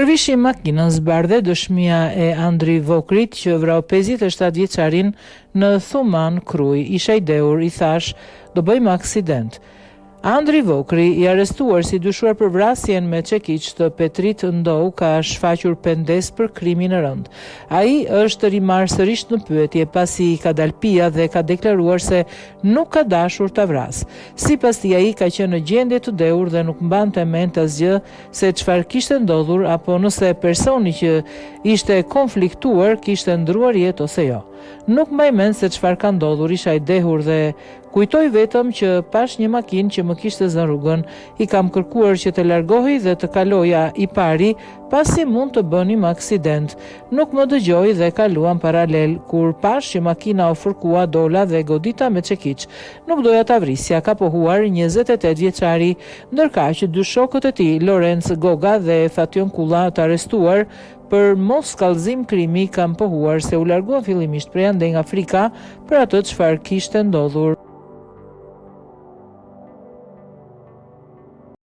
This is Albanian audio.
Përvishi makinën zbardhe dëshmia e Andri Vokrit që vrau 57 vjeçarin në Thuman Kruj. Isha i dehur, i thash, do bëjmë aksident. Andri Vokri, i arrestuar si dyshuar për vrasjen me çekiç të Petrit Ndou, ka shfaqur pendes për krimin e rënd. Ai është rimarrë sërish në pyetje pasi ka dalë pija dhe ka deklaruar se nuk ka dashur ta vras. Sipas tij, ai ka qenë në gjendje të dehur dhe nuk mbante mend asgjë se çfarë kishte ndodhur apo nëse personi që ishte konfliktuar kishte ndruar jetë ose jo. Nuk mbaj mend se çfarë ka ndodhur, isha i dehur dhe kujtoj vetëm që pash një makinë që më kishte zënë rrugën, i kam kërkuar që të largohej dhe të kaloja i pari, pasi mund të bënim aksident. Nuk më dëgjoi dhe kaluam paralel, kur pash që makina u fërkua, dola dhe godita me çekiç. Nuk doja ta vrisja, ka pohuar 28 vjeçari, ndërkaq që dy shokët e tij, Lorenz Goga dhe Fatjon Kulla, të arrestuar për mos kallëzim krimi, kanë pohuar se u larguan fillimisht prej ande nga Afrika për atë çfarë kishte ndodhur.